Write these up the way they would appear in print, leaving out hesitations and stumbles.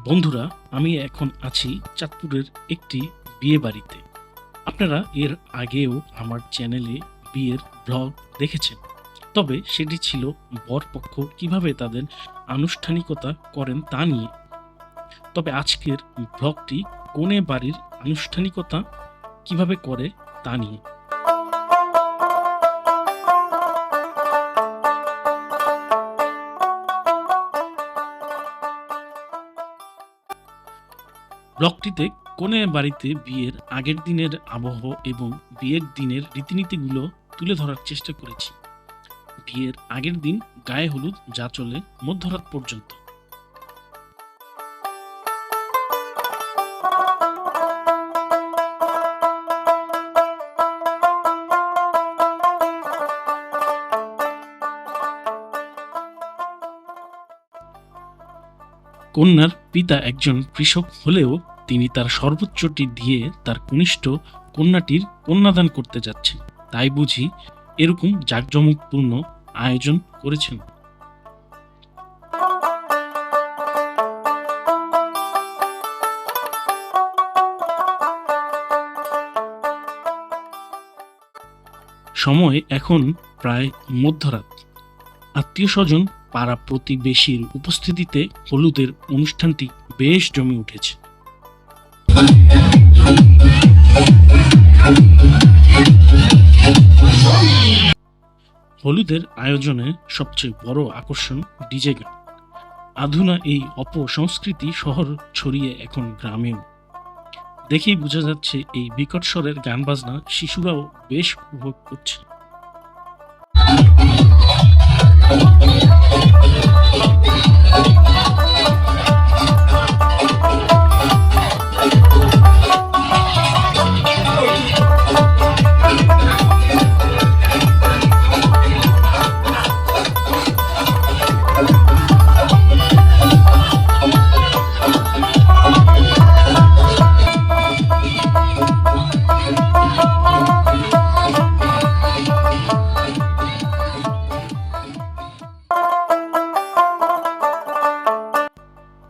বন্ধুরা, আমি এখন আছি চাঁদপুরের একটি বিয়ে বাড়িতে। আপনারা এর আগেও আমার চ্যানেলে বিয়ের ব্লগ দেখেছেন, তবে সেটি ছিল বরপক্ষ কিভাবে তাদের আনুষ্ঠানিকতা করেন তা নিয়ে। তবে আজকের ব্লগটি কনে বাড়ির আনুষ্ঠানিকতা কিভাবে করে তা নিয়ে। ব্লগটিতে কনে বাড়িতে বিয়ের আগের দিনের আবহ এবং বিয়ের দিনের রীতিনীতিগুলো তুলে ধরার চেষ্টা করেছি। বিয়ের আগের দিন গায়ে হলুদ, যা চলে মধ্যরাত পর্যন্ত। কন্যার পিতা একজন কৃষক হলেও তিনি তার সর্বোচ্চটি দিয়ে তার কনিষ্ঠ কন্যাটির কন্যাদান করতে যাচ্ছেন, তাই বুঝি এরকম জাঁকজমকপূর্ণ আয়োজন করেছেন। সময় এখন প্রায় মধ্যরাত। আত্মীয় স্বজন, পাড়া প্রতিবেশীর উপস্থিতিতে হলুদের অনুষ্ঠানটি বেশ জমে উঠেছে। হলুদের আয়োজনে সবচেয়ে বড় আকর্ষণ ডিজে গান। আধুনা এই অপসংস্কৃতি শহর ছড়িয়ে এখন গ্রামেও। দেখেই বোঝা যাচ্ছে এই বিকট স্বরের গান বাজনা শিশুরাও বেশ উপভোগ করছে।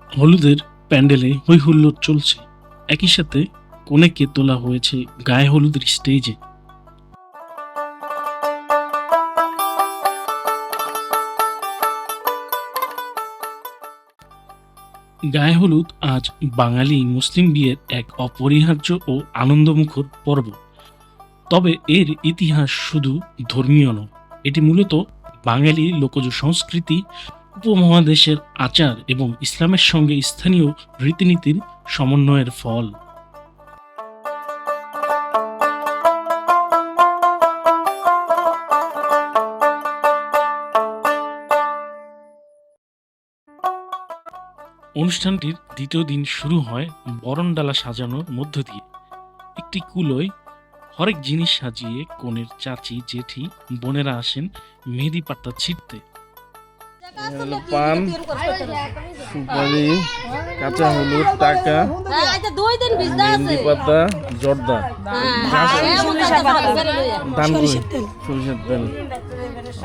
হলুদের প্যান্ডেলে হই হুল্লোড় চলছে, একই সাথে কনেকে তোলা হয়েছে গায়ে হলুদের স্টেজে। গায়ে হলুদ আজ বাঙালি মুসলিম বিয়ের এক অপরিহার্য ও আনন্দমুখর পর্ব। তবে এর ইতিহাস শুধু ধর্মীয় নয়, এটি মূলত বাঙালি লোকজ সংস্কৃতি, উপমহাদেশের আচার এবং ইসলামের সঙ্গে স্থানীয় রীতিনীতির সমন্বয়ের ফল। অনুষ্ঠানটির দ্বিতীয় দিন শুরু হয় বরণডালা সাজানোর মধ্য দিয়ে। একটি কুলোয় হরেক জিনিস সাজিয়ে কনের চাচি, জেঠি, বোনেরা আসেন মেহেদি পাতা ছিটতে। পান, সুপারি, কাঁচা হলুদ, টাকা, মেহেন্দি পাতা, জর্দা, দানগুই, সরিষার তেল।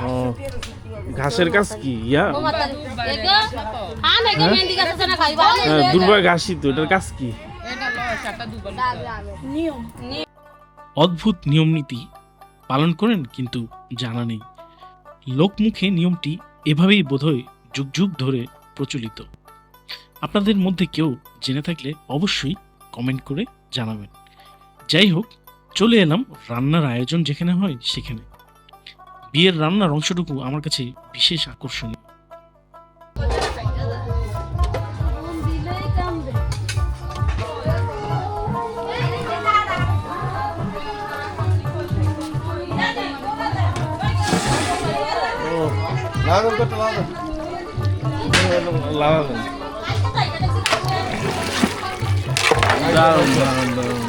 ও, ঘাসের কাজ কি ইয়া? দুর্বা ঘাসই তো, এটার কাজ কি? অদ্ভুত নিয়ম নীতি পালন করেন, কিন্তু জানা নেই। লোকমুখে নিয়মটি এভাবেই বোধহয় যুগ যুগ ধরে প্রচলিত। আপনাদের মধ্যে কেউ জেনে থাকলে অবশ্যই কমেন্ট করে জানাবেন। যাই হোক, চলে এলাম রান্নার আয়োজন যেখানে হয় সেখানে। বিয়ের রান্নার অংশটুকু আমার কাছে বিশেষ আকর্ষণীয়। দারুণ দারুণ দারুণ,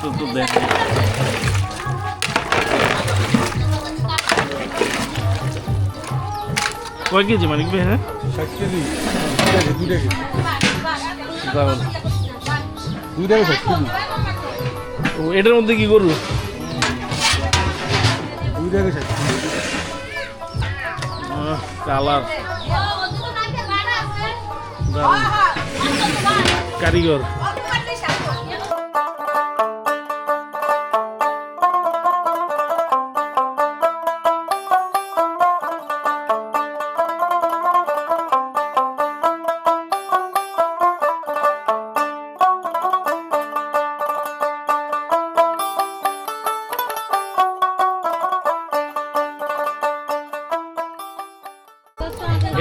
তো দেখে কয় কেজি মানিক ভাই? হ্যাঁ, 60 কেজি, 2 কেজি দারুণ, 2 টাকা 60 কেজি। ও, এটার মধ্যে কি করবো? 2 টাকা 60 কেজি। কালার কারিগর।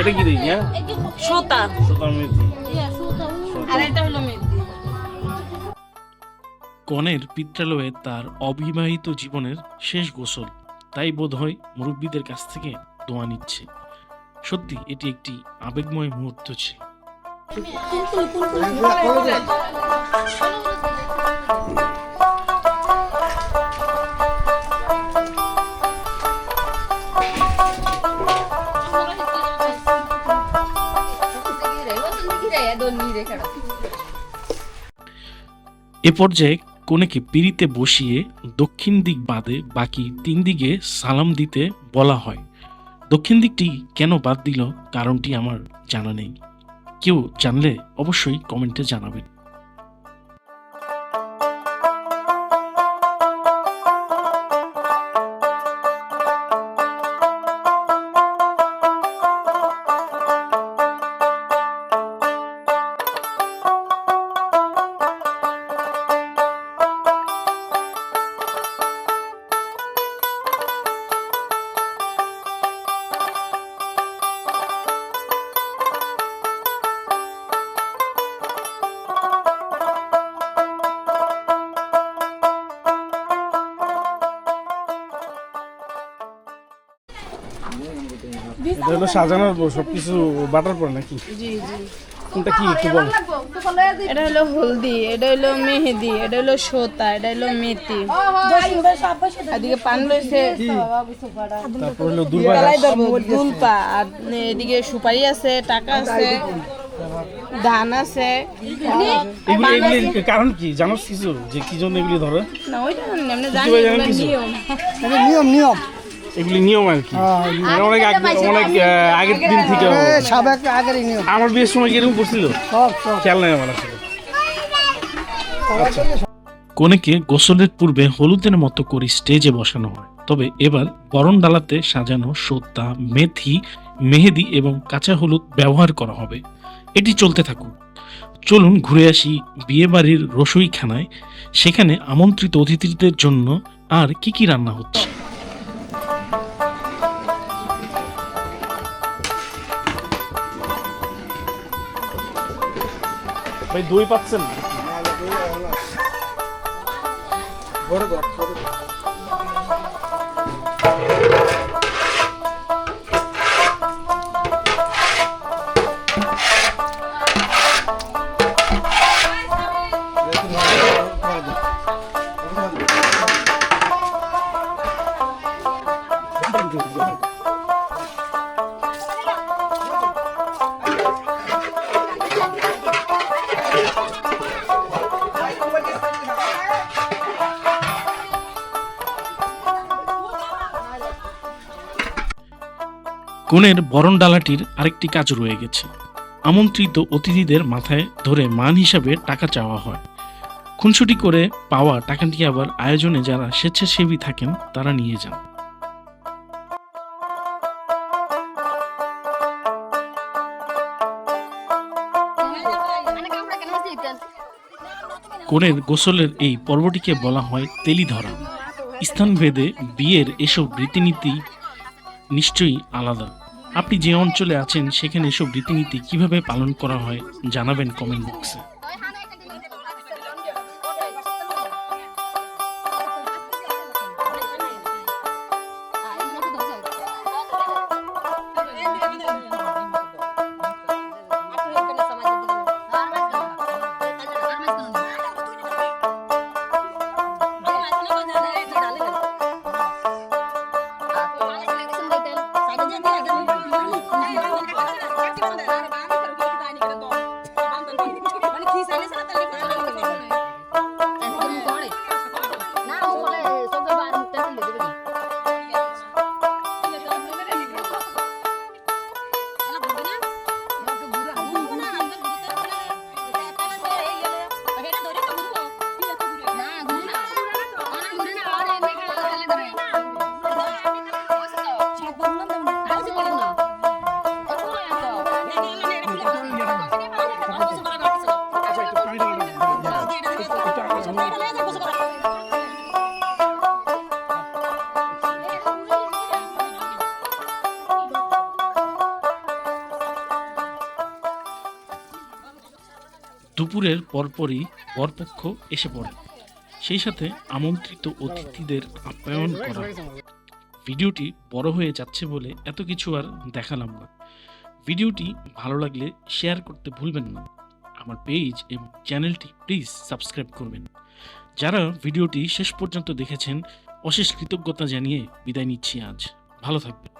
এটা কি দেখি? হ্যাঁ, সুতা সুতার মেথি। আর এটা হলো মেহেদি। কনের পিত্রালয়ে তার অবিবাহিত জীবনের শেষ গোসল, তাই বোধহয় মুরব্বীদের কাছ থেকে দোয়া নিচ্ছে। সত্যি এটি একটি আবেগময় মুহূর্ত ছিল। এ পর্যায়ে কনেকে পিঁড়িতে বসিয়ে দক্ষিণ দিক বাদে বাকি 3 দিকে সালাম দিতে বলা হয়। দক্ষিণ দিকটি কেন বাদ দিল কারণটি আমার জানা নেই। কেউ জানলে অবশ্যই কমেন্টে জানাবেন। এটা হলো সাজানোর পর সবকিছু বাটার পর নাকি? জি জি। কোনটা কি একটু বল। এটা হলো হলদি, এটা হলো মেহেদি, এটা হলো সুতা, এটা হলো মেথি। এদিকে পান রয়েছে, তারপর হলো দুর্বা গলায় ধরবো দুলপা, আর এদিকে সুপারি আছে, টাকা আছে, ধান আছে। এগুলি কারণ কি জানোস কিছু, যে কি জন্য এগুলি ধরে? না ওইটা এমনি জানি, সবাই জানেন এগুলো কিছু? নিয়ম। নিয়ম এগুলি নিয়ম আর কি, মানে অনেক আগের দিন থেকে সাবেক আগের নিয়ম আমার বিয়ের সময় কিরকম করছিল সব সব খেয়াল নাই আমার আসলে। আচ্ছা, কনেকে গোসলের পূর্বে হলুদের মতো করে স্টেজে বসানো হয়, তবে এবার বরণ ডালাতে সাজানো সুতা, মেথি, মেহেদি এবং কাঁচা হলুদ ব্যবহার করা হবে। এটি চলতে থাকুক। চলুন ঘুরে আসি বিয়ে বাড়ির রসইখানায়। সেখানে আমন্ত্রিত অতিথিদের জন্য আর কি কি রান্না হচ্ছে। ভাই দই পাচ্ছেন? কনের বরণ ডালাটির আরেকটি কাজ রয়ে গেছে। আমন্ত্রিত অতিথিদের মাথায় ধরে মান হিসাবে টাকা চাওয়া হয়। খুনসুটি করে পাওয়া টাকাটি আবার আয়োজনে যারা স্বেচ্ছাসেবী থাকেন তারা নিয়ে যান। কনের গোসলের এই পর্বটিকে বলা হয় তেলি ধরা। স্থানভেদে বিয়ের এসব রীতিনীতি নিশ্চয়ই আলাদা। আপনি যে অঞ্চলে আছেন সেখানে এসব রীতিনীতি কিভাবে পালন করা হয় জানাবেন কমেন্ট বক্সে। দুপুরের পরপরই বরপক্ষ এসে পড়ে, সেই সাথে আমন্ত্রিত অতিথিদের আপ্যায়ন করা হয়। ভিডিওটি বড় হয়ে যাচ্ছে বলে এত কিছু আর দেখালাম না। ভিডিওটি ভালো লাগলে শেয়ার করতে ভুলবেন না। আমার পেজ এবং চ্যানেলটি প্লিজ সাবস্ক্রাইব করবেন। যারা ভিডিওটি শেষ পর্যন্ত দেখেছেন অশেষ কৃতজ্ঞতা জানিয়ে বিদায় নিচ্ছি আজ। ভালো থাকবেন।